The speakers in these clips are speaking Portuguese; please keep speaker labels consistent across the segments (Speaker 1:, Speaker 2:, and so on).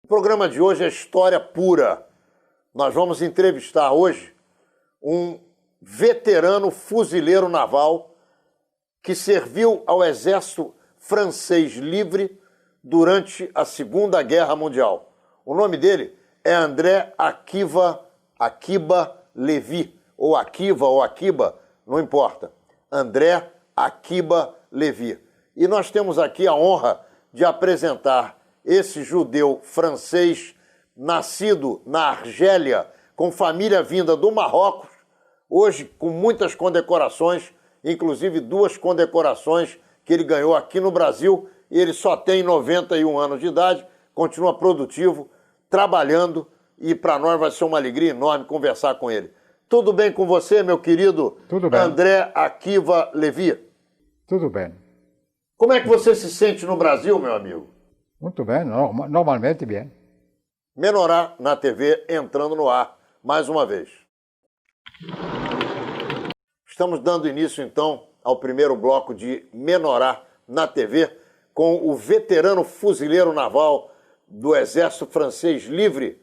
Speaker 1: O programa de hoje é história pura. Nós vamos entrevistar hoje um veterano fuzileiro naval que serviu ao exército francês livre durante a Segunda Guerra Mundial. O nome dele é André Akiva Levy, ou Akiba, não importa. André Akiba Levy. E nós temos aqui a honra de apresentar esse judeu francês, nascido na Argélia, com família vinda do Marrocos, hoje com muitas condecorações, inclusive 2 condecorações que ele ganhou aqui no Brasil, e ele só tem 91 anos de idade, continua produtivo, trabalhando, e para nós vai ser uma alegria enorme conversar com ele. Tudo bem com você, meu querido
Speaker 2: Tudo bem.
Speaker 1: André Akiva Levy?
Speaker 2: Tudo bem.
Speaker 1: Como é que você se sente no Brasil, meu amigo?
Speaker 2: Muito bem, normalmente bem.
Speaker 1: Menorá na TV entrando no ar mais uma vez. Estamos dando início, então, ao primeiro bloco de Menorá na TV com o veterano fuzileiro naval do Exército Francês Livre,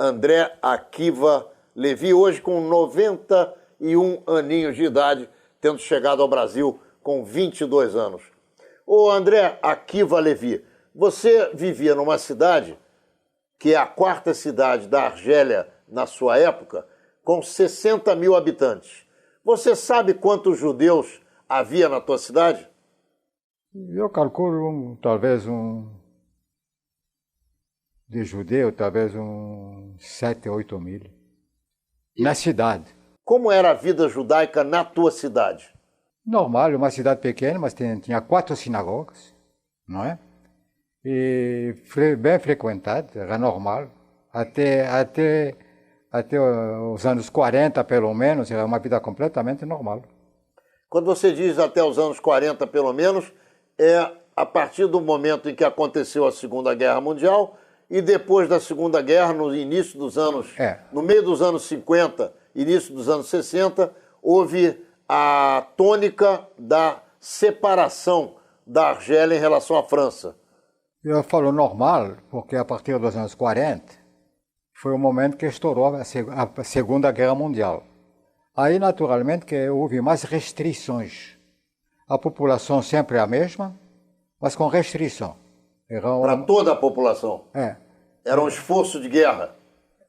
Speaker 1: André Akiva Levy, hoje com 91 aninhos de idade, tendo chegado ao Brasil com 22 anos. Ô André Akiva Levy, você vivia numa cidade que é a 4ª cidade da Argélia na sua época, com 60 mil habitantes. Você sabe quantos judeus havia na tua cidade?
Speaker 2: Eu calculo de judeu, talvez 7, 8 mil. Na cidade.
Speaker 1: Como era a vida judaica na tua cidade?
Speaker 2: Normal, uma cidade pequena, mas tinha 4 sinagogas, não é? E bem frequentado, era normal. Até os anos 40, pelo menos, era uma vida completamente normal.
Speaker 1: Quando você diz até os anos 40, pelo menos, é a partir do momento em que aconteceu a Segunda Guerra Mundial e depois da Segunda Guerra, no início dos anos... No meio dos anos 50, início dos anos 60, houve a tônica da separação da Argélia em relação à França.
Speaker 2: Eu falo normal, porque a partir dos anos 40, foi o momento que estourou a Segunda Guerra Mundial. Aí, naturalmente, que houve mais restrições. A população sempre é a mesma, mas com restrição.
Speaker 1: Para toda a população? Era um esforço de guerra?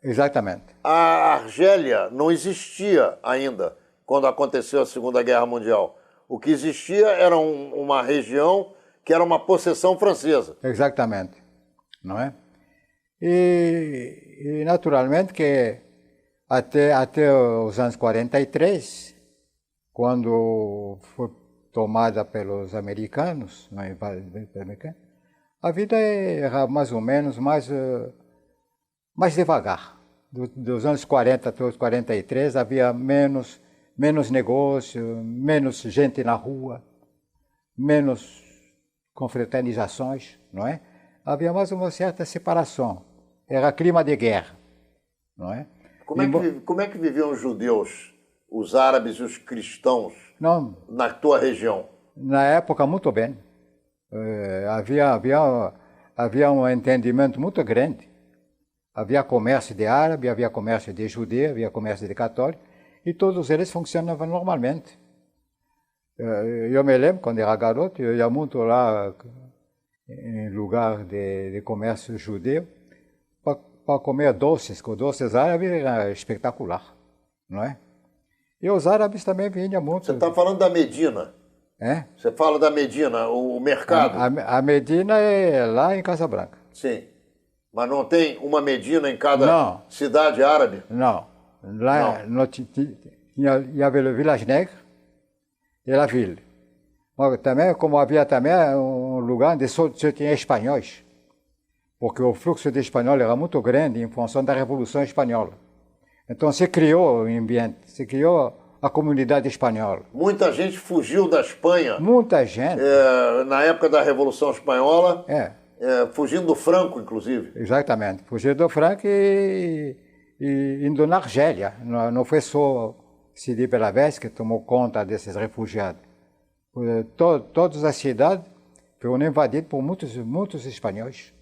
Speaker 2: Exatamente.
Speaker 1: A Argélia não existia ainda quando aconteceu a Segunda Guerra Mundial. O que existia era uma região que era uma possessão francesa.
Speaker 2: Exatamente, não é? E naturalmente que até os anos 43, quando foi tomada pelos americanos, a vida era mais ou menos mais devagar. Dos anos 40 até os 43 havia menos negócio, menos gente na rua, menos confraternizações, não é? Havia mais uma certa separação. Era clima de guerra, não é?
Speaker 1: Como é que viviam os judeus, os árabes e os cristãos na tua região?
Speaker 2: Na época, muito bem. Havia um entendimento muito grande. Havia comércio de árabe, havia comércio de judeu, havia comércio de católico, e todos eles funcionavam normalmente. Eu me lembro, quando era garoto, eu ia muito lá em lugar de comércio judeu para comer doces, que os doces árabes eram espetacular, não é? E os árabes também vinham muito.
Speaker 1: Você está falando da Medina? Você fala da Medina, o mercado?
Speaker 2: A Medina é lá em Casablanca.
Speaker 1: Sim, mas não tem uma Medina em cada cidade árabe?
Speaker 2: Não, lá il y avait le village nègre e la ville. Mas também, como havia também um lugar onde só tinha espanhóis, porque o fluxo de espanhol era muito grande em função da Revolução Espanhola. Então se criou o ambiente, se criou a comunidade espanhola.
Speaker 1: Muita gente fugiu da Espanha.
Speaker 2: Muita gente.
Speaker 1: Na época da Revolução Espanhola, fugindo do Franco, inclusive.
Speaker 2: Exatamente, fugindo do Franco e indo na Argélia. Não foi só Sidi Bel Abbès que tomou conta desses refugiados. Todas as cidades foram invadidas por muitos espanhóis.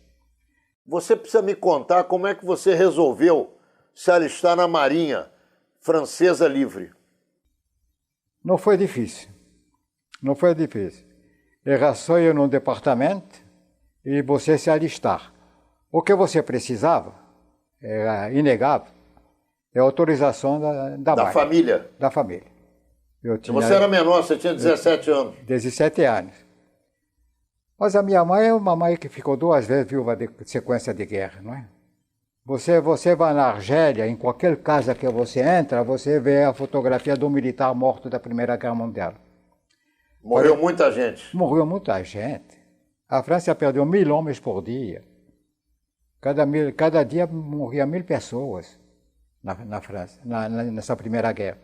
Speaker 1: Você precisa me contar como é que você resolveu se alistar na Marinha Francesa Livre.
Speaker 2: Não foi difícil. Não foi difícil. Era só ir num departamento e você se alistar. O que você precisava, era inegável, é a autorização da
Speaker 1: Da
Speaker 2: mãe.
Speaker 1: família?
Speaker 2: Da família. Eu tinha
Speaker 1: Você era menor, você tinha 17 anos.
Speaker 2: 17 anos. Mas a minha mãe é uma mãe que ficou 2 vezes viúva de sequência de guerra, não é? Você vai na Argélia, em qualquer casa que você entra, você vê a fotografia do militar morto da Primeira Guerra Mundial.
Speaker 1: Morreu muita gente.
Speaker 2: Morreu muita gente. A França perdeu 1000 homens por dia. Cada dia morria 1000 pessoas na França, nessa Primeira Guerra.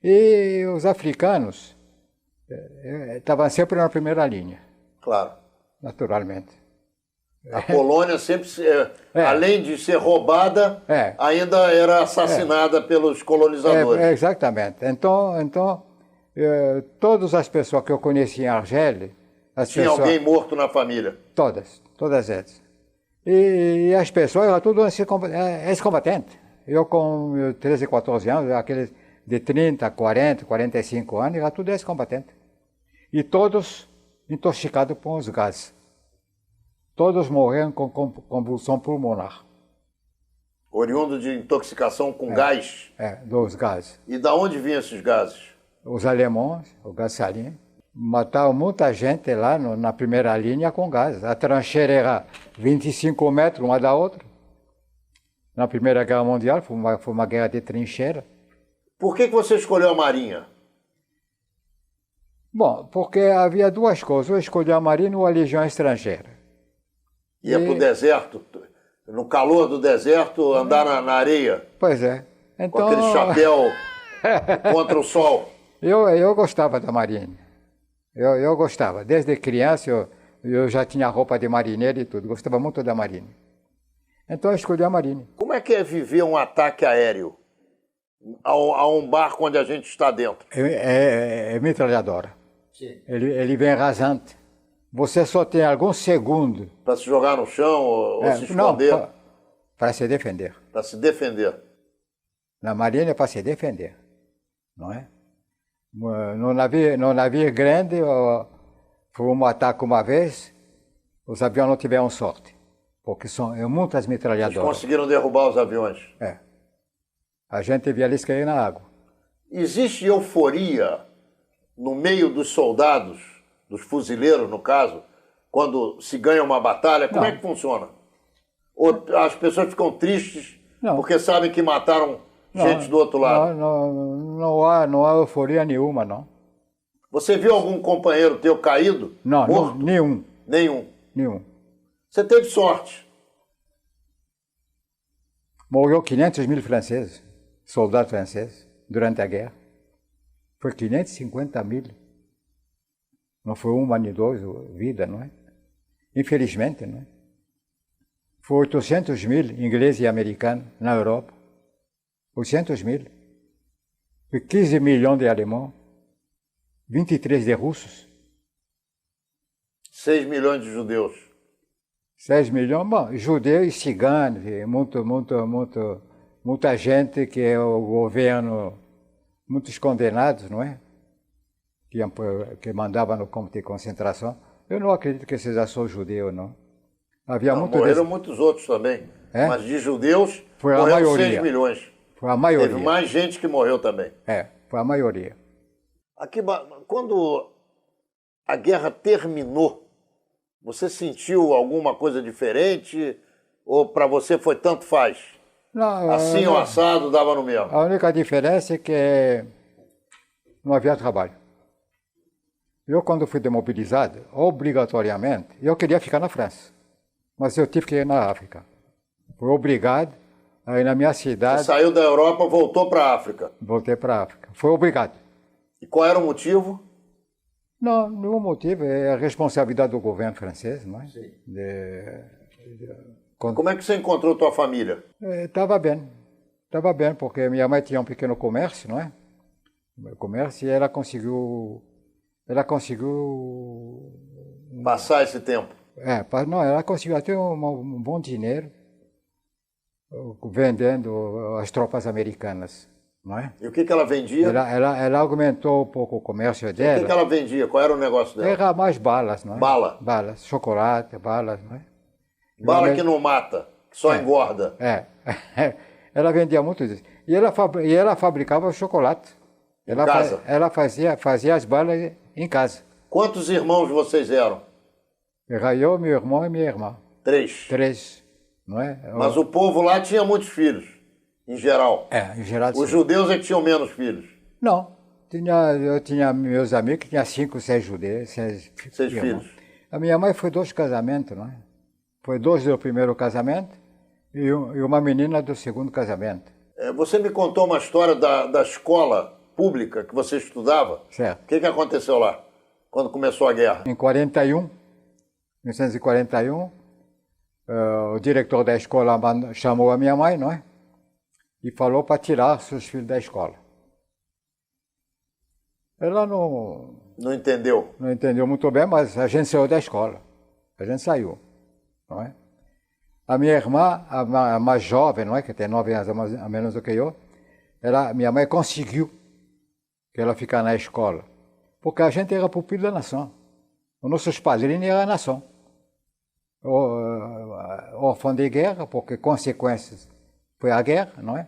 Speaker 2: E os africanos estavam sempre na primeira linha.
Speaker 1: Claro.
Speaker 2: Naturalmente.
Speaker 1: A colônia sempre, além de ser roubada, ainda era assassinada pelos colonizadores.
Speaker 2: Exatamente. Então todas as pessoas que eu conheci em Argélia...
Speaker 1: Tinha alguém morto na família?
Speaker 2: Todas elas. E as pessoas eram tudo ex-combatentes. Eu com 13, 14 anos, aqueles de 30, 40, 45 anos, era tudo ex-combatente. E todos intoxicados por os gases. Todos morreram com convulsão pulmonar.
Speaker 1: Oriundo de intoxicação com gás?
Speaker 2: Dos gases.
Speaker 1: E da onde vinham esses gases?
Speaker 2: Os alemães, o gás sarin, mataram muita gente lá na primeira linha com gás. A trancheira era 25 metros uma da outra. Na Primeira Guerra Mundial foi uma guerra de trincheira.
Speaker 1: Por que você escolheu a Marinha?
Speaker 2: Bom, porque havia 2 coisas. Eu escolhi a Marinha ou a Legião Estrangeira.
Speaker 1: Ia para o deserto, no calor do deserto, andar na areia?
Speaker 2: Pois é. Então,
Speaker 1: com aquele chapéu contra o sol?
Speaker 2: Eu gostava da Marinha. Eu gostava. Desde criança eu já tinha roupa de marinheiro e tudo. Gostava muito da Marinha. Então eu escolhi a Marinha.
Speaker 1: Como é que é viver um ataque aéreo a um barco onde a gente está dentro?
Speaker 2: É metralhadora. Ele vem rasante. Você só tem alguns segundos.
Speaker 1: Para se jogar no chão ou se esconder?
Speaker 2: Não, para se defender.
Speaker 1: Para se defender.
Speaker 2: Na Marinha é para se defender, não é? No navio grande, foi um ataque uma vez, os aviões não tiveram sorte, porque são muitas metralhadoras.
Speaker 1: Eles conseguiram derrubar os aviões?
Speaker 2: A gente via eles cair na água.
Speaker 1: Existe euforia no meio dos soldados, dos fuzileiros, no caso, quando se ganha uma batalha? Como é que funciona? Ou as pessoas ficam tristes porque sabem que mataram gente do outro lado?
Speaker 2: Não há euforia nenhuma, não.
Speaker 1: Você viu algum companheiro teu caído?
Speaker 2: Não, nenhum.
Speaker 1: Nenhum. Você teve sorte.
Speaker 2: Morreu 500 mil franceses, soldados franceses, durante a guerra. Foi 550 mil. Não foi uma nem 2 vidas, não é? Infelizmente, não é? Foi 800 mil ingleses e americanos na Europa. 800 mil. Foi 15 milhões de alemães. 23 de russos.
Speaker 1: 6 milhões de judeus.
Speaker 2: 6 milhões, bom, judeus e ciganos, e muita gente que é o governo, muitos condenados, não é? Que mandava no campo de concentração. Eu não acredito que seja só judeu, não.
Speaker 1: Morreram muitos outros também. Mas de judeus,
Speaker 2: foi a
Speaker 1: morreram
Speaker 2: maioria.
Speaker 1: 6 milhões.
Speaker 2: Foi a maioria.
Speaker 1: Teve mais gente que morreu também.
Speaker 2: Foi a maioria.
Speaker 1: Aqui, quando a guerra terminou, você sentiu alguma coisa diferente? Ou para você foi tanto faz?
Speaker 2: Não,
Speaker 1: assim ou assado, dava no mesmo?
Speaker 2: A única diferença é que não havia trabalho. Eu, quando fui demobilizado, obrigatoriamente, eu queria ficar na França. Mas eu tive que ir na África. Fui obrigado, aí na minha cidade...
Speaker 1: Você saiu da Europa, voltou para a África?
Speaker 2: Voltei para a África. Foi obrigado.
Speaker 1: E qual era o motivo?
Speaker 2: Não, nenhum motivo. É a responsabilidade do governo francês, não é?
Speaker 1: Sim.
Speaker 2: Como
Speaker 1: é que você encontrou tua família?
Speaker 2: Estava bem. Estava bem, porque minha mãe tinha um pequeno comércio, não é? Comércio, e ela conseguiu
Speaker 1: passar esse tempo.
Speaker 2: Não, ela conseguiu até um bom dinheiro vendendo as tropas americanas, não é?
Speaker 1: E o que ela vendia?
Speaker 2: Ela aumentou um pouco o comércio
Speaker 1: O
Speaker 2: dela.
Speaker 1: que ela vendia? Qual era o negócio dela?
Speaker 2: Era mais balas, não é?
Speaker 1: Bala.
Speaker 2: Balas, chocolate, balas, não é?
Speaker 1: Bala que não mata, que só engorda.
Speaker 2: Ela vendia muito disso. E ela fabricava chocolate.
Speaker 1: Em casa?
Speaker 2: Ela fazia as balas em casa.
Speaker 1: Quantos irmãos vocês eram?
Speaker 2: Era eu, meu irmão e minha irmã.
Speaker 1: 3.
Speaker 2: 3, não é?
Speaker 1: Mas o povo lá tinha muitos filhos, em geral.
Speaker 2: Em geral.
Speaker 1: Os judeus é que tinham menos filhos.
Speaker 2: Não. Eu tinha meus amigos que tinham 5, 6 judeus. 6
Speaker 1: filhos.
Speaker 2: A minha mãe foi 2 casamentos, não é? Foi 2 do primeiro casamento e uma menina do segundo casamento.
Speaker 1: Você me contou uma história da escola pública que você estudava.
Speaker 2: Certo.
Speaker 1: O que aconteceu lá, quando começou a guerra?
Speaker 2: Em 1941, o diretor da escola chamou a minha mãe, não é? E falou para tirar seus filhos da escola. Ela
Speaker 1: não entendeu.
Speaker 2: Não entendeu muito bem, mas a gente saiu da escola. A gente saiu, não é? A minha irmã, a mais jovem, não é? Que tem 9 anos a menos do que eu, minha mãe conseguiu que ela ficasse na escola. Porque a gente era pupilo da nação. Os nossos padrinhos eram a nação. Órfão de guerra, porque consequências foi a guerra, não é?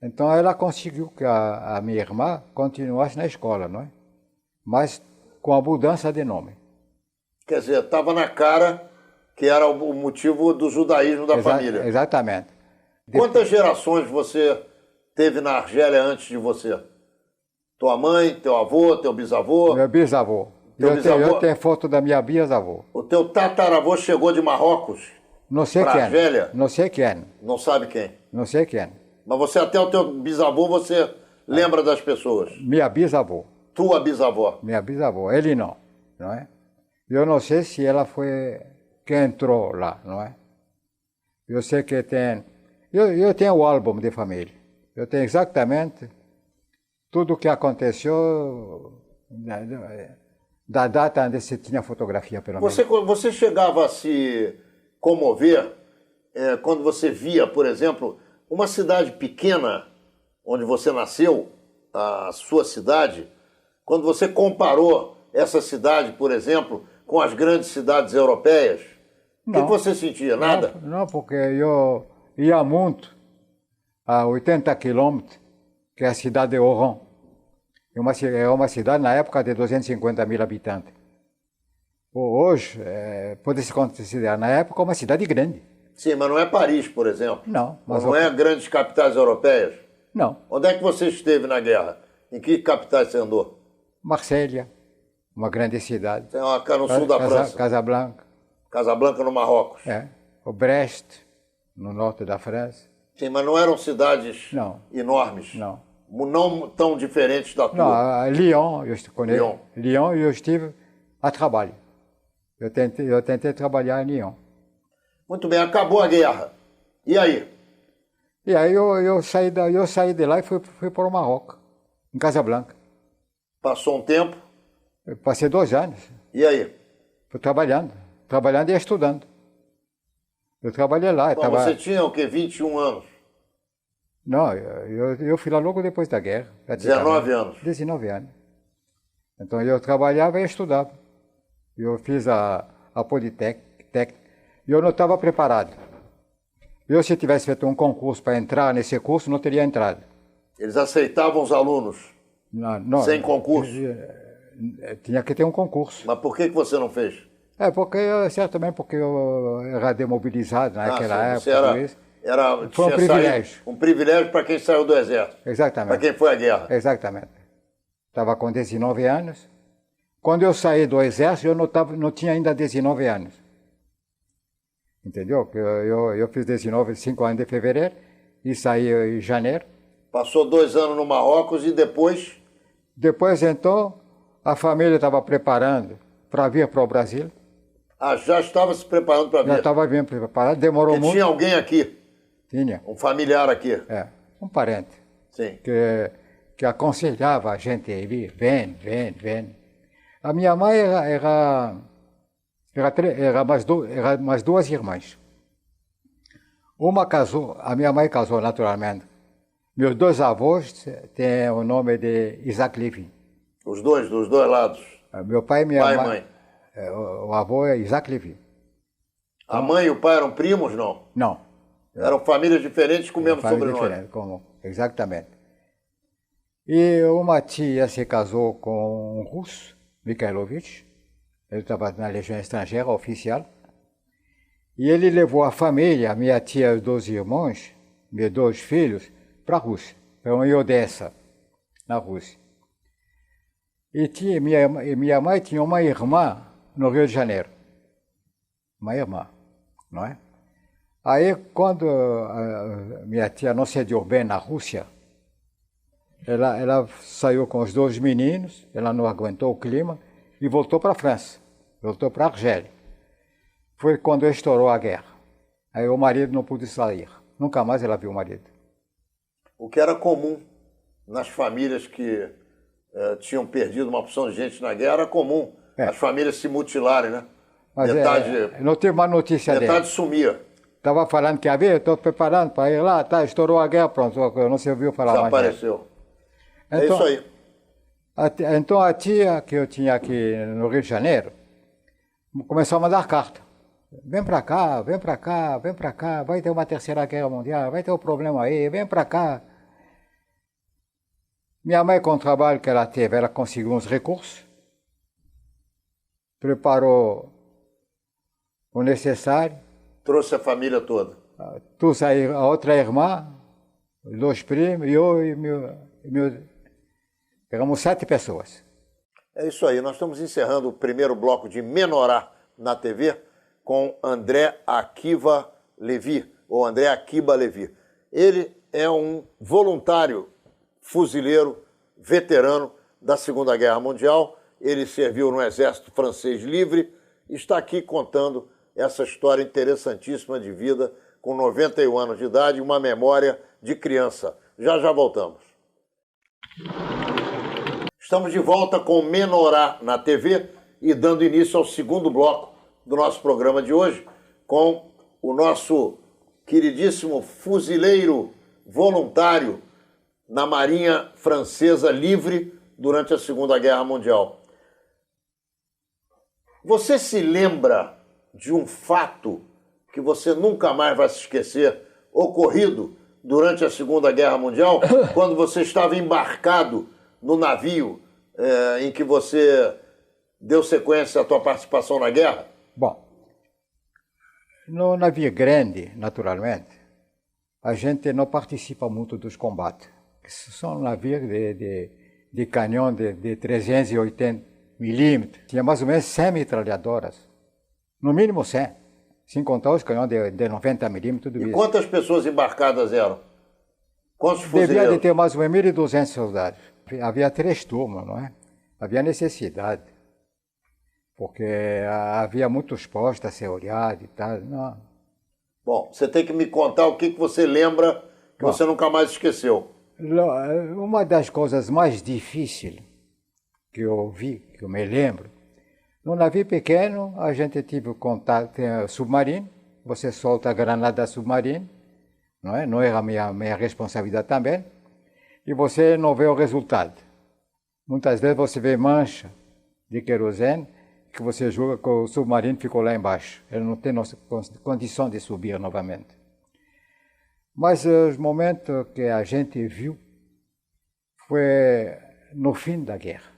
Speaker 2: Então ela conseguiu que a minha irmã continuasse na escola, não é? Mas com a mudança de nome.
Speaker 1: Quer dizer, estava na cara que era o motivo do judaísmo da família.
Speaker 2: Exatamente.
Speaker 1: Quantas gerações você teve na Argélia antes de você? Tua mãe, teu avô, teu bisavô?
Speaker 2: Meu bisavô. Eu tenho foto da minha bisavô.
Speaker 1: O teu tataravô chegou de Marrocos?
Speaker 2: Não sei quem.
Speaker 1: Argélia?
Speaker 2: Não sei quem.
Speaker 1: Não sabe quem?
Speaker 2: Não sei quem.
Speaker 1: Mas você, até o teu bisavô, você lembra das pessoas?
Speaker 2: Minha bisavó.
Speaker 1: Tua bisavó?
Speaker 2: Minha bisavó. Ele não é? Eu não sei se ela foi que entrou lá, não é? Eu sei que tem... Eu tenho o álbum de família. Eu tenho exatamente tudo o que aconteceu da data onde se tinha fotografia, pelo menos.
Speaker 1: Você chegava a se comover quando você via, por exemplo, uma cidade pequena, onde você nasceu, a sua cidade, quando você comparou essa cidade, por exemplo, com as grandes cidades europeias? O que você sentia? Nada?
Speaker 2: Não, porque eu ia muito, a 80 quilômetros, que é a cidade de Oran. É uma cidade, na época, de 250 mil habitantes. Hoje, pode-se considerar, na época, uma cidade grande.
Speaker 1: Sim, mas não é Paris, por exemplo.
Speaker 2: Não.
Speaker 1: Mas não é grandes capitais europeias?
Speaker 2: Não.
Speaker 1: Onde é que você esteve na guerra? Em que capitais você andou?
Speaker 2: Marselha, uma grande cidade.
Speaker 1: Tem uma no sul da França.
Speaker 2: Casablanca.
Speaker 1: Casablanca, no Marrocos.
Speaker 2: O Brest, no norte da França.
Speaker 1: Sim, mas não eram cidades enormes?
Speaker 2: Não.
Speaker 1: Não tão diferentes da tua?
Speaker 2: Não, Lyon, eu conheço. Lyon, eu estive a trabalho. Eu tentei trabalhar em Lyon.
Speaker 1: Muito bem, acabou a guerra. E aí?
Speaker 2: E aí eu saí de lá e fui para o Marrocos, em Casablanca.
Speaker 1: Passou um tempo?
Speaker 2: Eu passei 2 anos.
Speaker 1: E aí?
Speaker 2: Fui trabalhando e estudando. Eu trabalhei lá.
Speaker 1: Bom, você tinha o quê? 21 anos?
Speaker 2: Não, eu fui lá logo depois da guerra.
Speaker 1: 19 anos?
Speaker 2: 19 anos. Então eu trabalhava e estudava. Eu fiz a Politécnica. Eu não estava preparado. Se tivesse feito um concurso para entrar nesse curso, não teria entrado.
Speaker 1: Eles aceitavam os alunos?
Speaker 2: Não,
Speaker 1: sem concurso?
Speaker 2: Tinha que ter um concurso.
Speaker 1: Mas por que você não fez?
Speaker 2: Certamente porque eu era demobilizado naquela época.
Speaker 1: Foi
Speaker 2: um privilégio.
Speaker 1: Um privilégio para quem saiu do exército.
Speaker 2: Exatamente.
Speaker 1: Para quem foi à guerra.
Speaker 2: Exatamente. Estava com 19 anos. Quando eu saí do exército, eu não tinha ainda 19 anos. Entendeu? Eu fiz 5 anos de fevereiro e saí em janeiro.
Speaker 1: Passou 2 anos no Marrocos e depois?
Speaker 2: Depois, então, a família estava preparando para vir para o Brasil.
Speaker 1: Já estava se preparando para vir?
Speaker 2: Já estava vindo preparado, demorou muito.
Speaker 1: Tinha alguém aqui?
Speaker 2: Tinha.
Speaker 1: Um familiar aqui?
Speaker 2: Um parente.
Speaker 1: Sim.
Speaker 2: Que aconselhava a gente a vir, vem. A minha mãe era Era mais duas irmãs. Uma casou, a minha mãe casou naturalmente. Meus dois avós têm o nome de Isaac Levy.
Speaker 1: Os dois, dos dois lados.
Speaker 2: Meu pai e minha
Speaker 1: Pai e
Speaker 2: mãe.
Speaker 1: mãe.
Speaker 2: O avô é Isaac Levy.
Speaker 1: A mãe e o pai eram primos, não?
Speaker 2: Não.
Speaker 1: Eram famílias diferentes com o mesmo
Speaker 2: Família
Speaker 1: sobrenome.
Speaker 2: diferente, exatamente. E uma tia se casou com um russo, Mikhailovich. Ele estava na Legião Estrangeira, oficial. E ele levou a família, minha tia e os 2 irmãos, meus 2 filhos, para a Rússia, para Odessa, na Rússia. E minha mãe tinha uma irmã no Rio de Janeiro. Uma irmã, não é? Aí, quando minha tia não se deu bem na Rússia, ela saiu com os 2 meninos, ela não aguentou o clima e voltou para a França, voltou para a Argélia. Foi quando estourou a guerra. Aí o marido não pôde sair. Nunca mais ela viu o marido.
Speaker 1: O que era comum nas famílias que tinham perdido uma porção de gente na guerra, era comum as famílias se mutilarem, né?
Speaker 2: Mas
Speaker 1: metade,
Speaker 2: não teve uma notícia dele.
Speaker 1: Metade sumia.
Speaker 2: Estava falando que havia, estou preparando para ir lá, tá, estourou a guerra, pronto, não se ouviu falar mais.
Speaker 1: Desapareceu.
Speaker 2: Então,
Speaker 1: é isso aí.
Speaker 2: Então a tia que eu tinha aqui no Rio de Janeiro começou a mandar carta. Vem para cá, vem para cá, vem para cá, vai ter uma terceira guerra mundial, vai ter um problema aí, vem para cá. Minha mãe, com o trabalho que ela teve, ela conseguiu uns recursos, preparou o necessário.
Speaker 1: Trouxe a família toda.
Speaker 2: Trouxe a outra irmã, 2 primos, e eu e meu. Éramos 7 pessoas.
Speaker 1: É isso aí, nós estamos encerrando o primeiro bloco de Menorá na TV com André Akiva Levy, ou André Akiba Levy. Ele é um voluntário fuzileiro veterano da Segunda Guerra Mundial. Ele serviu no Exército Francês Livre e está aqui contando essa história interessantíssima de vida com 91 anos de idade e uma memória de criança. Já voltamos. Estamos de volta com Menorá na TV e dando início ao segundo bloco do nosso programa de hoje com o nosso queridíssimo fuzileiro voluntário na Marinha Francesa Livre durante a Segunda Guerra Mundial. Você se lembra de um fato que você nunca mais vai se esquecer, ocorrido durante a Segunda Guerra Mundial, quando você estava embarcado no navio em que você deu sequência à tua participação na guerra?
Speaker 2: Bom, no navio grande, naturalmente, a gente não participa muito dos combates. São navios de canhão de 380 milímetros. Tinha mais ou menos 100 metralhadoras. No mínimo 100, sem contar os canhões de 90 milímetros.
Speaker 1: E quantas pessoas embarcadas eram? Quantos fuzileiros?
Speaker 2: Devia de ter mais ou menos 1.200 soldados. Havia 3 turmas, não é? Havia necessidade, porque havia muitos postos a ser olhado e tal. Não.
Speaker 1: Bom, você tem que me contar o que você lembra que você nunca mais esqueceu.
Speaker 2: Uma das coisas mais difíceis que eu vi, que eu me lembro, no navio pequeno a gente teve contato com submarino, você solta a granada submarina, não é? Não era minha responsabilidade também, e você não vê o resultado. Muitas vezes você vê mancha de querosene que você julga que o submarino ficou lá embaixo. Ele não tem condição de subir novamente. Mas os momentos que a gente viu foi no fim da guerra,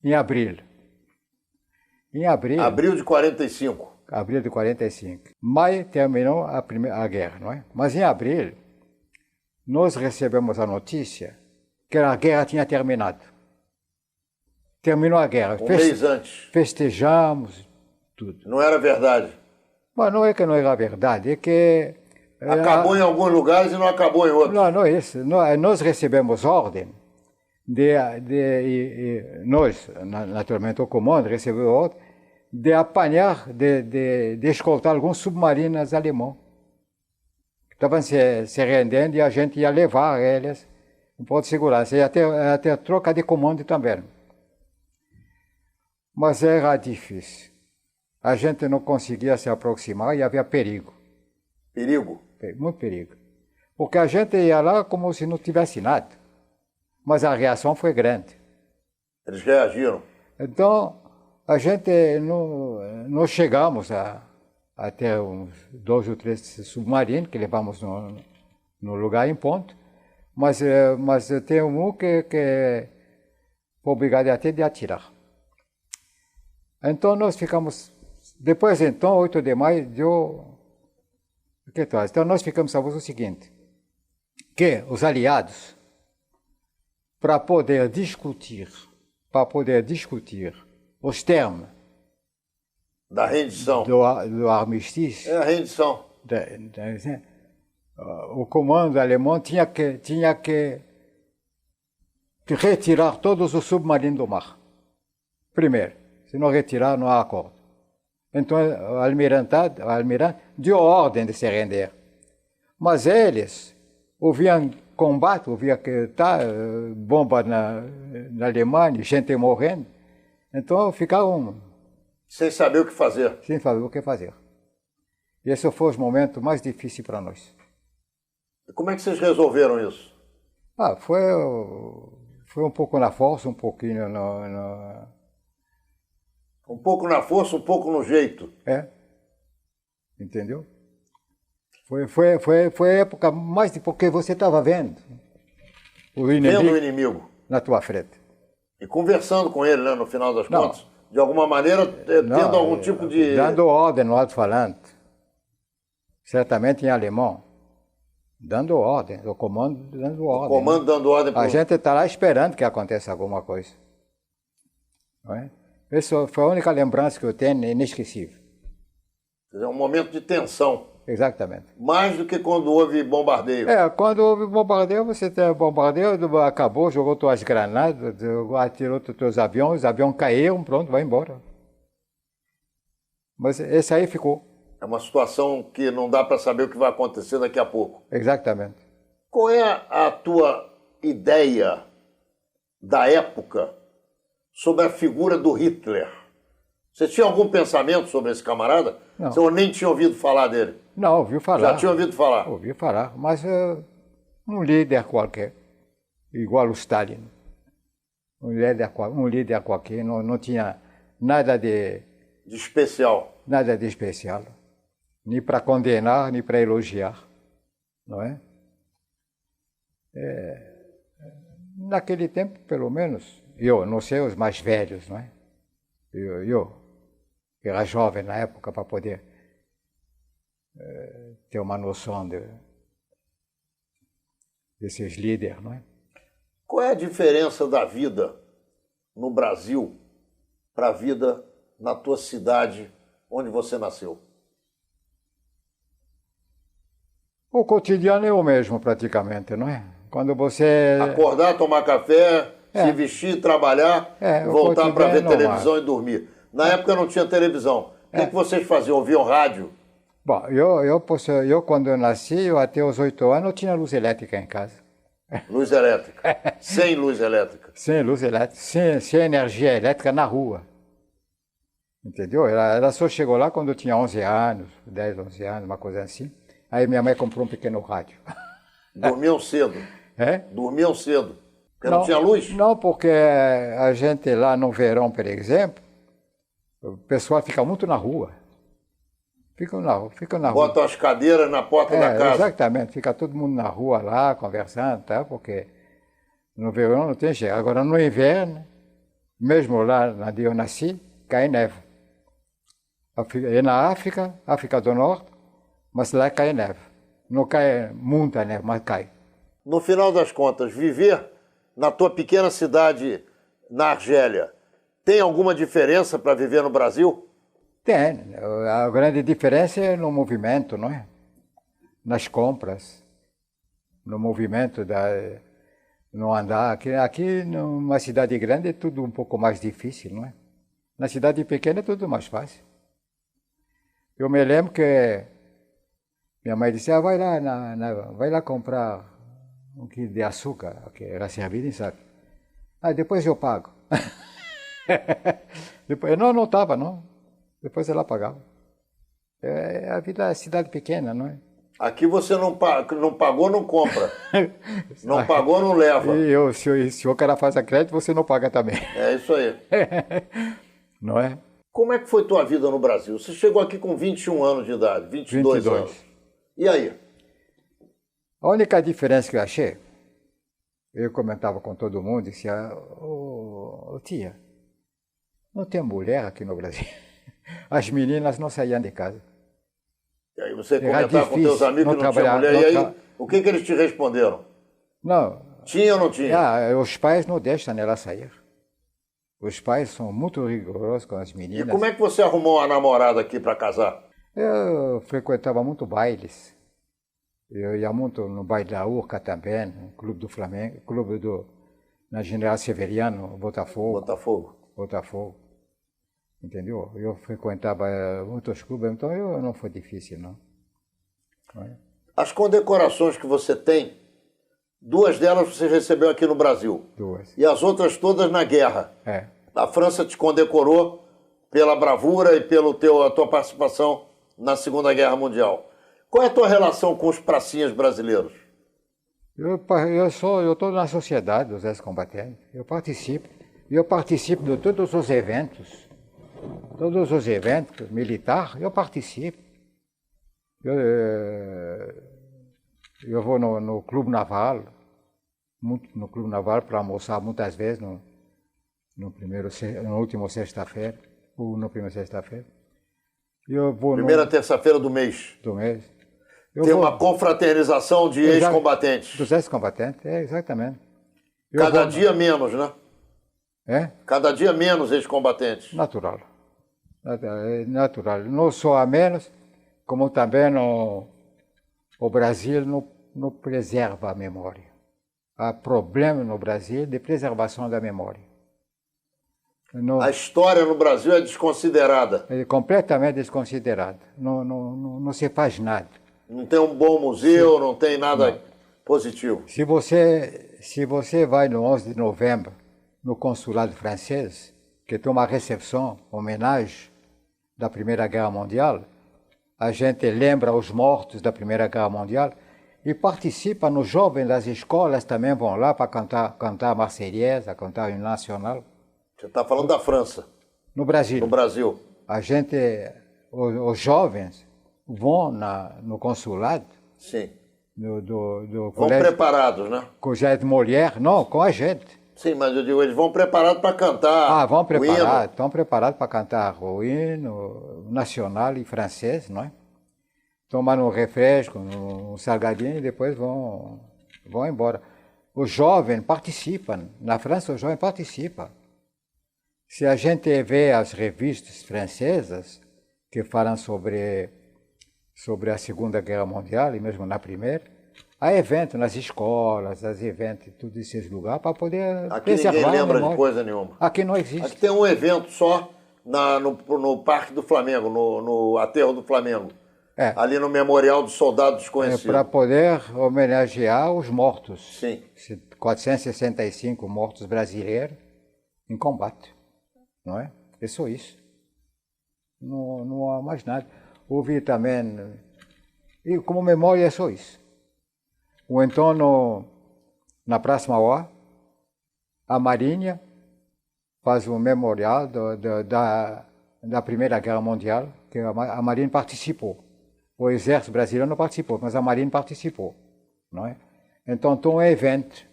Speaker 2: em abril.
Speaker 1: Abril de 45.
Speaker 2: Abril de 45. Maio terminou a guerra, não é? Mas em abril, nós recebemos a notícia que a guerra tinha terminado. Terminou a guerra.
Speaker 1: Um mês antes.
Speaker 2: Festejamos, tudo.
Speaker 1: Não era verdade?
Speaker 2: Mas não é que não era verdade, é que...
Speaker 1: Acabou em alguns lugares e não acabou em outros.
Speaker 2: Não é isso. Nós recebemos ordem nós, naturalmente, o comando recebeu ordem de apanhar, de escoltar alguns submarinos alemães que estavam se rendendo e a gente ia levar eles um ponto de segurança. Ia ter troca de comando também. Mas era difícil. a gente não conseguia se aproximar e havia perigo.
Speaker 1: Perigo?
Speaker 2: Muito perigo. Porque a gente ia lá como se não tivesse nada. Mas a reação foi grande.
Speaker 1: Eles reagiram?
Speaker 2: Então, a gente não chegamos a ter uns 2 ou 3 submarinos que levamos no lugar em ponto, mas tem um que foi obrigado até de atirar. Então nós ficamos, depois então, 8 de maio, então nós ficamos sabendo o seguinte, que os aliados, para poder discutir os termos
Speaker 1: da rendição,
Speaker 2: do armistício,
Speaker 1: é a rendição.
Speaker 2: O comando alemão tinha que retirar todos os submarinos do mar. Primeiro, se não retirar, não há acordo. Então o almirante deu ordem de se render. Mas eles ouviam combate, ouviam que bomba na Alemanha, gente morrendo. Então ficaram
Speaker 1: sem saber o que fazer.
Speaker 2: Sem saber o que fazer. E esse foi o momento mais difícil para nós.
Speaker 1: E como é que vocês resolveram isso?
Speaker 2: Foi um pouco na força, um pouquinho
Speaker 1: Um pouco na força, um pouco no jeito.
Speaker 2: Entendeu? Foi a época mais porque você estava vendo o
Speaker 1: inimigo
Speaker 2: na tua frente.
Speaker 1: E conversando com ele, né, no final das contas, de alguma maneira, tendo algum tipo de...
Speaker 2: Dando ordem no alto-falante, certamente em alemão, dando ordem, o comando dando ordem.
Speaker 1: O comando dando ordem.
Speaker 2: A gente está lá esperando que aconteça alguma coisa. Não é? Essa foi a única lembrança que eu tenho, inesquecível.
Speaker 1: Quer dizer, um momento de tensão.
Speaker 2: Exatamente.
Speaker 1: Mais do que quando houve bombardeio.
Speaker 2: Quando houve bombardeio, você tem bombardeio, acabou, jogou tuas granadas, atirou teus aviões, os aviões caíram, pronto, vai embora. Mas esse aí ficou.
Speaker 1: É uma situação que não dá para saber o que vai acontecer daqui a pouco.
Speaker 2: Exatamente.
Speaker 1: Qual é a tua ideia da época sobre a figura do Hitler? Você tinha algum pensamento sobre esse camarada?
Speaker 2: Não.
Speaker 1: Você nem tinha ouvido falar dele?
Speaker 2: Não, ouviu falar.
Speaker 1: Já tinha ouvido falar?
Speaker 2: Ouvi falar, mas um líder qualquer, igual o Stalin. Um líder qualquer, não tinha nada de
Speaker 1: especial.
Speaker 2: Nada de especial. Nem para condenar, nem para elogiar. Não é? Naquele tempo, pelo menos, eu, não sei os mais velhos, não é? Eu era jovem na época para poder ter uma noção desses líderes, não é?
Speaker 1: Qual é a diferença da vida no Brasil para a vida na tua cidade onde você nasceu?
Speaker 2: O cotidiano é o mesmo praticamente, não é? Quando você...
Speaker 1: Acordar, tomar café, se vestir, trabalhar, voltar para ver televisão e dormir. Na época não tinha televisão. O que vocês faziam? Ouviam rádio?
Speaker 2: Bom, eu quando eu nasci, até os 8 anos, eu tinha luz elétrica em casa.
Speaker 1: Luz elétrica? Sem luz elétrica?
Speaker 2: Sem luz elétrica, sem energia elétrica na rua. Entendeu? Ela só chegou lá quando eu tinha 11 anos, 10, 11 anos, uma coisa assim. Aí minha mãe comprou um pequeno rádio.
Speaker 1: Dormiam cedo? Dormiam cedo? Porque não tinha luz?
Speaker 2: Não, porque a gente lá no verão, por exemplo, o pessoal fica muito na rua. Fica na rua.
Speaker 1: Botam as cadeiras na porta da casa.
Speaker 2: Exatamente. Fica todo mundo na rua lá, conversando, tá? Porque no verão não tem jeito. Agora no inverno, mesmo lá onde eu nasci, cai neve. É na África do Norte, mas lá cai neve. Não cai muita neve, mas cai.
Speaker 1: No final das contas, viver na tua pequena cidade, na Argélia, tem alguma diferença para viver no Brasil?
Speaker 2: Tem. A grande diferença é no movimento, não é? Nas compras, no movimento, no andar. Aqui, numa cidade grande, é tudo um pouco mais difícil, não é? Na cidade pequena é tudo mais fácil. Eu me lembro que minha mãe disse, vai lá comprar um quilo de açúcar, que era servido em saco. Depois eu pago. Depois, não estava, não. Depois ela pagava. A vida é cidade pequena, não é?
Speaker 1: Aqui você não pagou, não compra. Não pagou, não leva.
Speaker 2: E se o cara faz a crédito, você não paga também.
Speaker 1: É isso aí.
Speaker 2: Não é?
Speaker 1: Como é que foi tua vida no Brasil? Você chegou aqui com 21 anos de idade, 22 anos. E aí?
Speaker 2: A única diferença que eu achei, eu comentava com todo mundo, disse, tia, não tem mulher aqui no Brasil. As meninas não saíam de casa.
Speaker 1: E aí você comentava com teus amigos que não tinha mulher, e aí o que eles te responderam?
Speaker 2: Não.
Speaker 1: Tinha ou não tinha?
Speaker 2: Os pais não deixam ela sair. Os pais são muito rigorosos com as meninas.
Speaker 1: E como é que você arrumou uma namorada aqui para casar?
Speaker 2: Eu frequentava muito bailes. Eu ia muito no baile da Urca também, no Clube do Flamengo, na General Severiano, Botafogo. Entendeu? Eu frequentava muitos clubes, então não foi difícil, não.
Speaker 1: As condecorações que você tem, 2 delas você recebeu aqui no Brasil.
Speaker 2: 2.
Speaker 1: E as outras todas na guerra.
Speaker 2: É.
Speaker 1: A França te condecorou pela bravura e pela tua participação na Segunda Guerra Mundial. Qual é a tua relação com os pracinhas brasileiros?
Speaker 2: Eu estou na sociedade dos ex-combatentes. Eu participo de todos os eventos. Todos os eventos militares, eu participo. Eu vou no Clube Naval, no Clube Naval para almoçar muitas vezes no último sexta-feira, ou no primeiro sexta-feira.
Speaker 1: Primeira terça-feira do mês. Tem uma confraternização de ex-combatentes.
Speaker 2: Dos ex-combatentes, exatamente.
Speaker 1: Cada dia menos, né?
Speaker 2: É?
Speaker 1: Cada dia menos ex-combatentes.
Speaker 2: Natural. Não só a menos, como também o Brasil não preserva a memória. Há problema no Brasil de preservação da memória.
Speaker 1: A história no Brasil é desconsiderada.
Speaker 2: É completamente desconsiderada. Não se faz nada.
Speaker 1: Não tem um bom museu, não tem nada positivo.
Speaker 2: Se você vai no 11 de novembro, no consulado francês, que tem uma recepção, homenagem da Primeira Guerra Mundial, a gente lembra os mortos da Primeira Guerra Mundial e participa, nos jovens das escolas também vão lá para cantar a Marseillaise, cantar o hino nacional.
Speaker 1: Você está falando da França?
Speaker 2: No Brasil.
Speaker 1: No Brasil.
Speaker 2: Os jovens vão no consulado.
Speaker 1: Sim.
Speaker 2: Vão
Speaker 1: colégio, preparados, né?
Speaker 2: Com o Jair de Molière, não, com a gente.
Speaker 1: Sim, mas eu digo, eles vão preparados para cantar.
Speaker 2: Vão preparados, estão preparados para cantar o hino nacional e francês, não é? Tomar um refresco, um salgadinho e depois vão embora. Os jovens participam, na França os jovens participam. Se a gente vê as revistas francesas que falam sobre a Segunda Guerra Mundial e mesmo na Primeira, há eventos nas escolas, há eventos em todos esses lugares para poder preservar.
Speaker 1: Aqui ninguém lembra de coisa nenhuma.
Speaker 2: Aqui não existe.
Speaker 1: Aqui tem um evento só no Parque do Flamengo, no Aterro do Flamengo. Ali no Memorial dos Soldados Desconhecidos.
Speaker 2: Para poder homenagear os mortos.
Speaker 1: Sim.
Speaker 2: 465 mortos brasileiros em combate. Não é? É só isso. Não há mais nada. Houve também... E como memória é só isso. Ou então, na Praça Mauá, a Marinha faz um memorial da Primeira Guerra Mundial, que a Marinha participou. O Exército Brasileiro não participou, mas a Marinha participou. Não é? Então, tem um evento,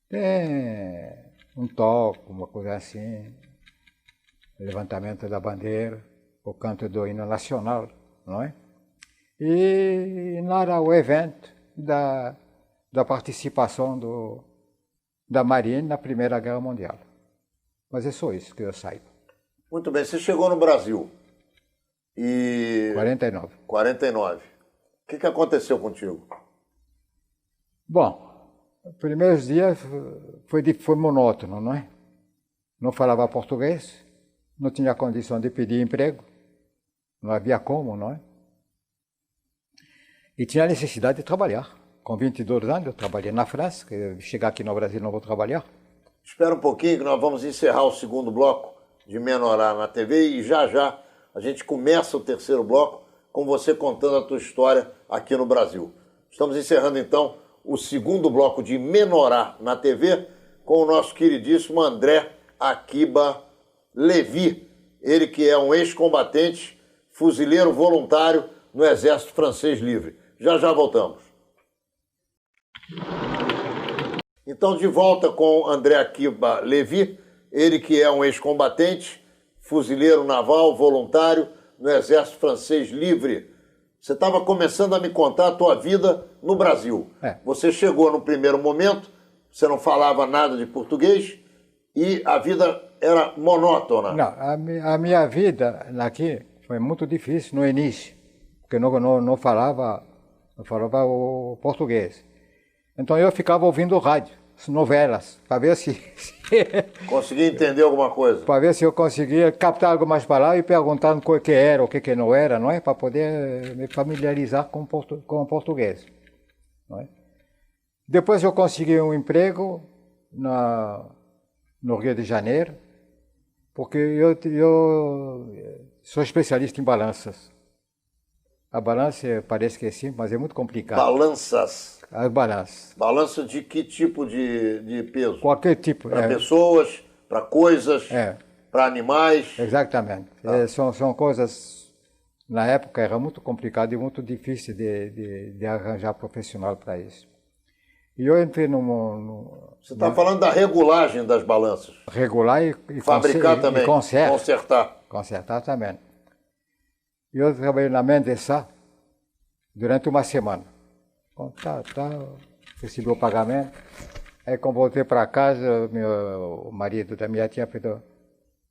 Speaker 2: tem um toque, uma coisa assim, levantamento da bandeira, o canto do hino nacional, não é? E nada, o evento da participação da Marinha na Primeira Guerra Mundial. Mas é só isso que eu saiba.
Speaker 1: Muito bem, você chegou no Brasil e... 49. O que aconteceu contigo?
Speaker 2: Bom, os primeiros dias foi monótono, não é? Não falava português, não tinha condição de pedir emprego, não havia como, não é? E tinha necessidade de trabalhar. Com 22 anos eu trabalhei na França, que chegar aqui no Brasil não vou trabalhar.
Speaker 1: Espera um pouquinho que nós vamos encerrar o segundo bloco de Menorá na TV e já A gente começa o terceiro bloco com você contando a tua história aqui no Brasil. Estamos encerrando, então, o segundo bloco de Menorá na TV com o nosso queridíssimo André Akiba Lévy. Ele que é um ex-combatente, fuzileiro voluntário no Exército Francês Livre. Já já voltamos. Então, de volta com André Akiba Lévy, ele que é um ex-combatente, fuzileiro naval voluntário no Exército Francês Livre. Você estava começando a me contar a tua vida no Brasil. Você chegou no primeiro momento, você não falava nada de português e a vida era monótona.
Speaker 2: Não, a minha vida aqui foi muito difícil no início, porque não falava o português. Então eu ficava ouvindo rádio, novelas, para ver se
Speaker 1: conseguia entender alguma coisa.
Speaker 2: Para ver se eu conseguia captar algumas palavras e perguntar o que era, o que não era, não é? Para poder me familiarizar com o português. Não é? Depois eu consegui um emprego no Rio de Janeiro, porque eu sou especialista em balanças. A balança parece que é simples, mas é muito complicado.
Speaker 1: Balanças?
Speaker 2: As balanças.
Speaker 1: Balança de que tipo de peso?
Speaker 2: Qualquer tipo.
Speaker 1: Para pessoas, para coisas, para animais?
Speaker 2: Exatamente. São coisas, na época era muito complicado e muito difícil de arranjar profissional para isso. E eu entrei
Speaker 1: Você está falando da regulagem das balanças?
Speaker 2: Regular e
Speaker 1: fabricar também,
Speaker 2: e
Speaker 1: consertar.
Speaker 2: Consertar também. E eu trabalhei na Mendesa durante uma semana. Recebi o pagamento. Aí quando voltei para casa, o marido da minha tia falou,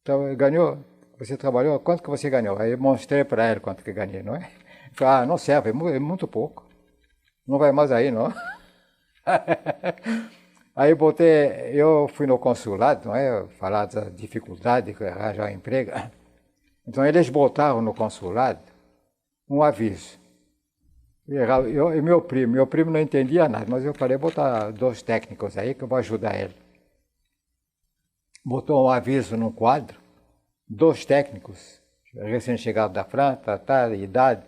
Speaker 2: então, ganhou? Você trabalhou? Quanto que você ganhou? Aí eu mostrei para ele quanto que ganhei, não é? Ele falou, não serve, é muito pouco. Não vai mais aí, não? Aí eu fui no consulado, não é? Falar da dificuldade de arranjar um emprego. Então eles botaram no consulado um aviso. E meu primo não entendia nada, mas eu falei, botar 2 técnicos aí que eu vou ajudar ele. Botou um aviso num quadro, 2 técnicos, recém-chegados da França, idade,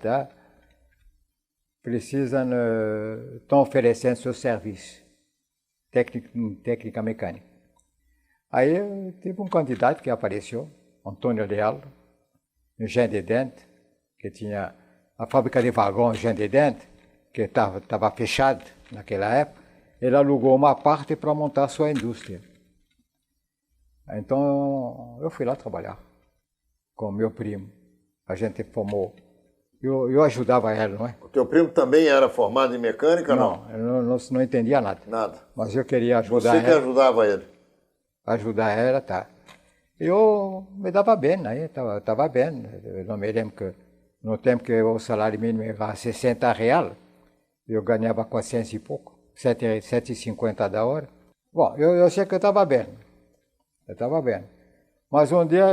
Speaker 2: estão oferecendo seu serviço, técnica mecânica. Aí teve um candidato que apareceu, Antônio Leal, engenheiro de dente, que tinha a fábrica de vagão engenheiro de dente, que estava fechada naquela época. Ele alugou uma parte para montar a sua indústria. Então eu fui lá trabalhar com meu primo. A gente formou. Eu ajudava ele, não é?
Speaker 1: O teu primo também era formado em mecânica, não?
Speaker 2: Eu não entendia nada.
Speaker 1: Nada.
Speaker 2: Mas eu queria ajudar ele.
Speaker 1: Você que ajudava ele?
Speaker 2: Ajudar ela, tá. Eu me dava bem, né? Estava bem. Eu não me lembro que no tempo que o salário mínimo era R$60, eu ganhava 400 e pouco, 7,50 da hora. Bom, eu sei que eu estava bem. Mas um dia,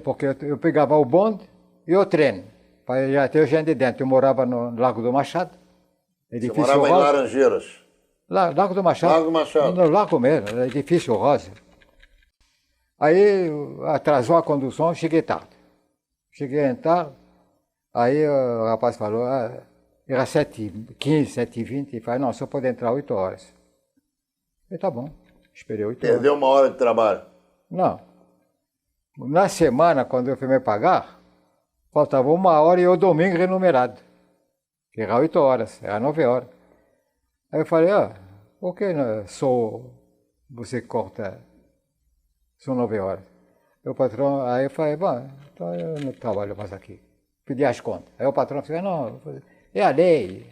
Speaker 2: porque eu pegava o bonde e o trem, para ir até o Engenho de Dente. Eu morava no Lago do Machado.
Speaker 1: Você morava em Laranjeiras?
Speaker 2: Lago do Machado.
Speaker 1: Lago do Machado.
Speaker 2: No Lago mesmo, edifício rosa. Aí atrasou a condução, cheguei tarde. Aí o rapaz falou, era 7h15, 7h20, e falou, não, só pode entrar 8 horas. Eu falei, tá bom, esperei 8 horas.
Speaker 1: Perdeu 1 hora de trabalho?
Speaker 2: Não. Na semana, quando eu fui me pagar, faltava 1 hora e o domingo renumerado. Que era 8 horas, era 9 horas. Aí eu falei, por que você corta, são 9 horas? O patrão, aí eu falei, bom, então eu não trabalho mais aqui. Pedi as contas. Aí o patrão falou, não, é a lei,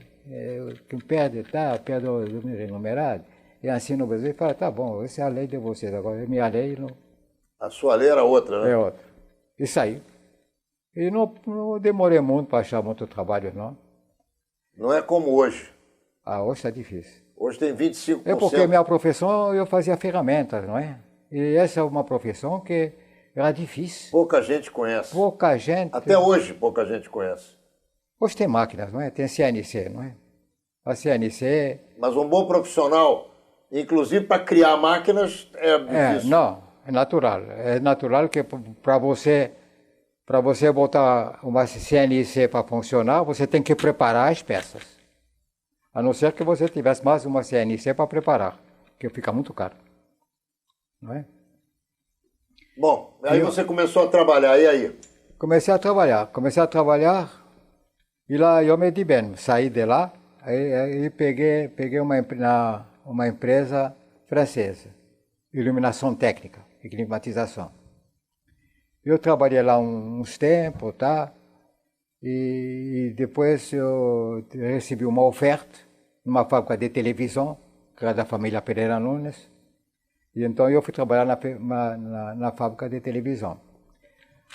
Speaker 2: quem perde o renumerado, e assim no Brasil. Ele falou, tá bom, essa é a lei de vocês, agora minha lei não...
Speaker 1: A sua lei era outra, né?
Speaker 2: É outra. E saí. E não demorei muito para achar muito trabalho, não.
Speaker 1: Não é como hoje.
Speaker 2: Hoje está difícil.
Speaker 1: Hoje tem 25%.
Speaker 2: É porque minha profissão, eu fazia ferramentas, não é? E essa é uma profissão que era difícil.
Speaker 1: Pouca gente conhece.
Speaker 2: Pouca gente.
Speaker 1: Até hoje pouca gente conhece.
Speaker 2: Hoje tem máquinas, não é? Tem CNC, não é? A CNC...
Speaker 1: Mas um bom profissional, inclusive para criar máquinas, é difícil.
Speaker 2: Não, é natural. É natural que para você Para você botar uma CNC para funcionar, você tem que preparar as peças. A não ser que você tivesse mais uma CNC para preparar, que fica muito caro. Não é?
Speaker 1: Bom, aí você começou a trabalhar, e aí?
Speaker 2: Comecei a trabalhar e lá eu me di bem. Saí de lá, aí peguei uma empresa francesa, iluminação técnica e climatização. Eu trabalhei lá uns tempos, tá? E depois eu recebi uma oferta numa fábrica de televisão, que era da família Pereira Nunes. E então eu fui trabalhar na fábrica de televisão.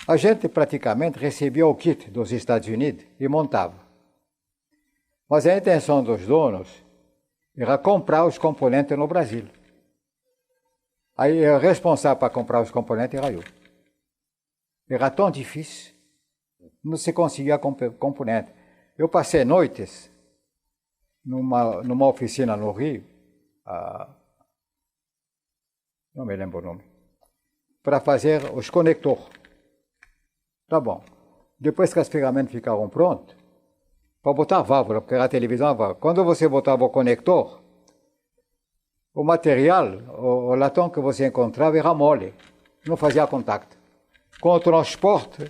Speaker 2: A gente praticamente recebia o kit dos Estados Unidos e montava. Mas a intenção dos donos era comprar os componentes no Brasil. Aí o responsável para comprar os componentes era eu. Era tão difícil, não se conseguia componente. Eu passei noites numa oficina no Rio, não me lembro o nome, para fazer os conectores. Tá bom. Depois que as ferramentas ficaram prontas, para botar a válvula, porque a televisão é a válvula. Quando você botava o conector, o material, o latão que você encontrava era mole, não fazia contato. Com o transporte,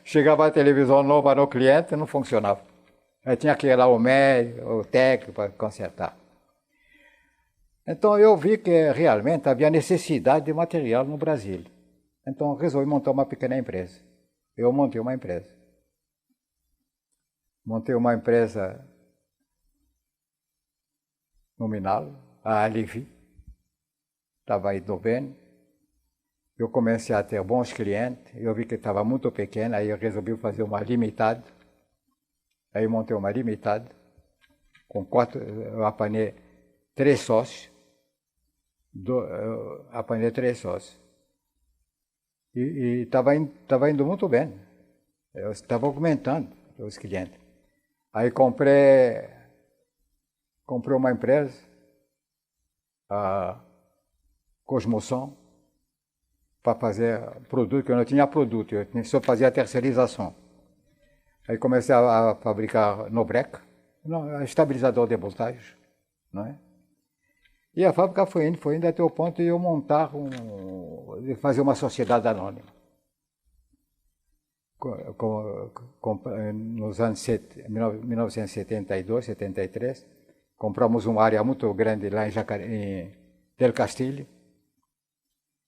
Speaker 2: chegava a televisão nova no cliente, não funcionava. Aí tinha que ir lá o médico, o técnico para consertar. Então eu vi que realmente havia necessidade de material no Brasil. Então resolvi montar uma pequena empresa. Eu montei uma empresa. Montei uma empresa nominal, a Alivi. Estava indo bem. Eu comecei a ter bons clientes. Eu vi que estava muito pequena, aí eu resolvi fazer uma limitada. Aí montei uma limitada. Eu apanhei 3 sócios. Apanhei 3 sócios. E estava indo muito bem. Eu estava aumentando os clientes. Aí comprei uma empresa, a Cosmoção, para fazer produto, que eu não tinha produto, eu só fazia terceirização. Aí comecei a fabricar Nobrec, estabilizador de voltagem, não é? E a fábrica foi indo até o ponto de eu montar, de fazer uma sociedade anônima. Nos anos 1972, 73, compramos uma área muito grande lá em Del Castilho,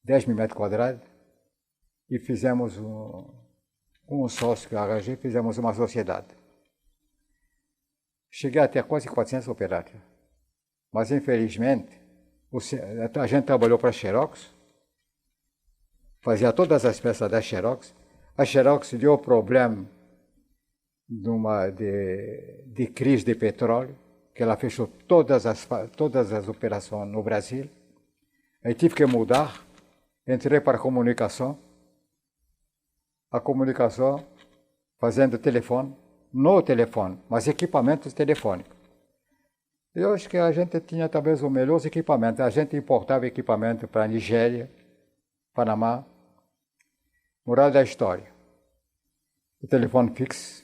Speaker 2: 10 mil metros quadrados, e fizemos um sócio que eu arranjei, fizemos uma sociedade. Cheguei a ter quase 400 operários. Mas, infelizmente, a gente trabalhou para a Xerox, fazia todas as peças da Xerox. A Xerox deu problema de crise de petróleo, que ela fechou todas as operações no Brasil. Aí tive que mudar, entrei para a comunicação fazendo telefone, no telefone, mas equipamentos telefônicos. Eu acho que a gente tinha talvez os melhores equipamentos. A gente importava equipamento para a Nigéria, Panamá. Moral da história. O telefone fixo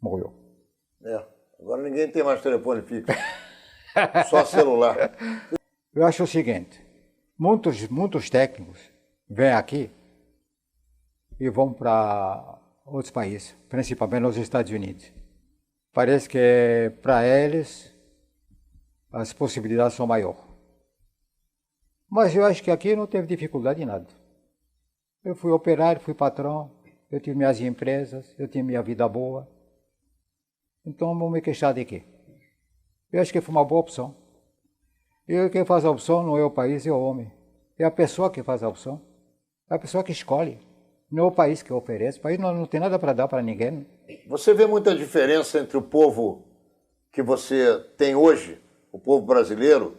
Speaker 2: morreu.
Speaker 1: Agora ninguém tem mais telefone fixo. Só celular.
Speaker 2: Eu acho o seguinte, muitos técnicos vêm aqui e vão para outros países, principalmente nos Estados Unidos. Parece que para eles as possibilidades são maiores. Mas eu acho que aqui não teve dificuldade em nada. Eu fui operário, fui patrão, eu tive minhas empresas, eu tinha minha vida boa. Então não vou me queixar de quê? Eu acho que foi uma boa opção. E quem faz a opção não é o país, é o homem. É a pessoa que faz a opção. É a pessoa que escolhe. Não é o país que oferece. O país não tem nada para dar para ninguém.
Speaker 1: Você vê muita diferença entre o povo que você tem hoje, o povo brasileiro,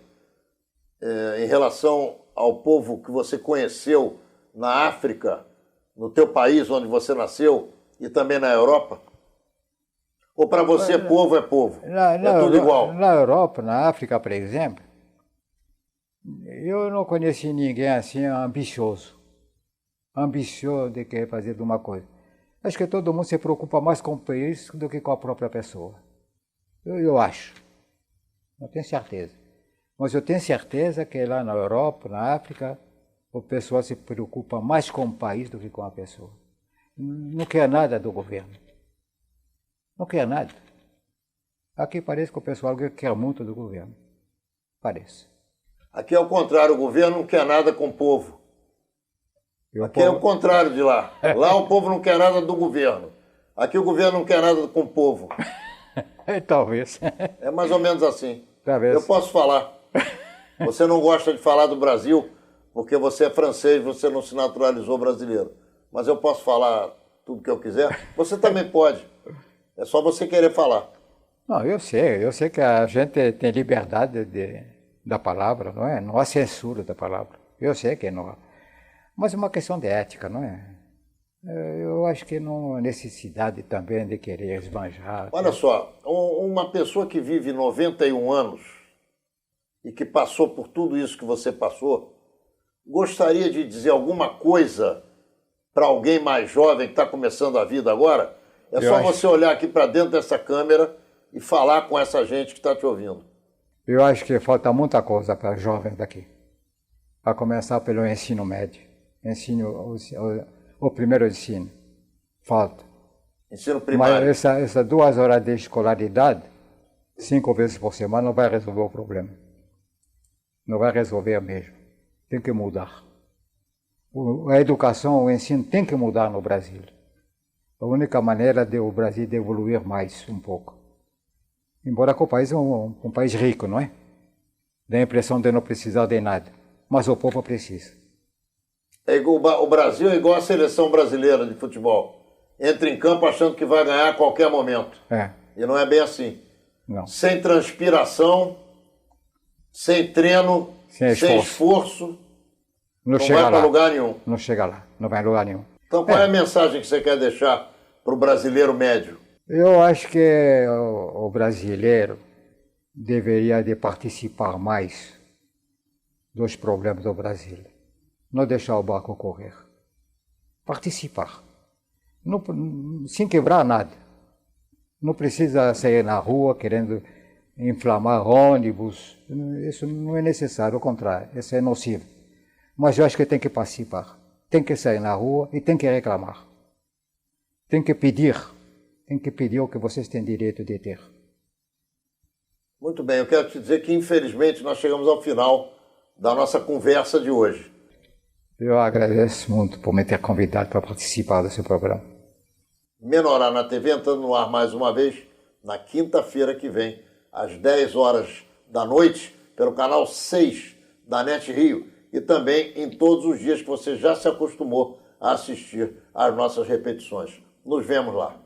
Speaker 1: em relação ao povo que você conheceu na África, no teu país onde você nasceu e também na Europa? Ou para você povo é povo? É tudo igual?
Speaker 2: Na Europa, na África, por exemplo, eu não conheci ninguém assim ambicioso. ambicioso de querer fazer de uma coisa. Acho que todo mundo se preocupa mais com o país do que com a própria pessoa. Eu acho. Não tenho certeza. Mas eu tenho certeza que lá na Europa, na África, o pessoal se preocupa mais com o país do que com a pessoa. Não quer nada do governo. Não quer nada. Aqui parece que o pessoal quer muito do governo. Parece.
Speaker 1: Aqui é o contrário, o governo não quer nada com o povo. Aqui é o contrário de lá. Lá o povo não quer nada do governo. Aqui o governo não quer nada com o povo.
Speaker 2: Talvez.
Speaker 1: É mais ou menos assim.
Speaker 2: Talvez.
Speaker 1: Eu posso falar. Você não gosta de falar do Brasil porque você é francês, você não se naturalizou brasileiro. Mas eu posso falar tudo que eu quiser. Você também pode. É só você querer falar.
Speaker 2: Não, eu sei que a gente tem liberdade da palavra, não é? Não há censura da palavra. Eu sei que não há. Mas é uma questão de ética, não é? Eu acho que não há necessidade também de querer esbanjar.
Speaker 1: Olha só, uma pessoa que vive 91 anos e que passou por tudo isso que você passou, gostaria de dizer alguma coisa para alguém mais jovem que está começando a vida agora? É só você olhar aqui para dentro dessa câmera e falar com essa gente que está te ouvindo.
Speaker 2: Eu acho que falta muita coisa para jovens daqui. A começar pelo ensino médio. O primeiro ensino. Falta.
Speaker 1: Ensino primário.
Speaker 2: Mas essas 2 horas de escolaridade, 5 vezes por semana, não vai resolver o problema. Não vai resolver mesmo. Tem que mudar. A educação, o ensino tem que mudar no Brasil. A única maneira de o Brasil de evoluir mais um pouco. Embora que o país é um país rico, não é? Dá a impressão de não precisar de nada. Mas o povo precisa.
Speaker 1: O Brasil é igual a seleção brasileira de futebol. Entra em campo achando que vai ganhar a qualquer momento. E não é bem assim.
Speaker 2: Não.
Speaker 1: Sem transpiração, sem treino, sem esforço, não vai para lugar nenhum.
Speaker 2: Não chega lá, não vai a lugar nenhum.
Speaker 1: Então qual é a mensagem que você quer deixar para o brasileiro médio?
Speaker 2: Eu acho que o brasileiro deveria de participar mais dos problemas do Brasil. Não deixar o barco correr. Participar. Não, sem quebrar nada. Não precisa sair na rua querendo inflamar ônibus. Isso não é necessário, ao contrário, isso é nocivo. Mas eu acho que tem que participar. Tem que sair na rua e tem que reclamar. Tem que pedir o que vocês têm direito de ter.
Speaker 1: Muito bem, eu quero te dizer que infelizmente nós chegamos ao final da nossa conversa de hoje.
Speaker 2: Eu agradeço muito por me ter convidado para participar desse programa.
Speaker 1: Menorá na TV entrando no ar mais uma vez na quinta-feira que vem, às 10 horas da noite, pelo canal 6 da NET Rio e também em todos os dias que você já se acostumou a assistir às nossas repetições. Nos vemos lá.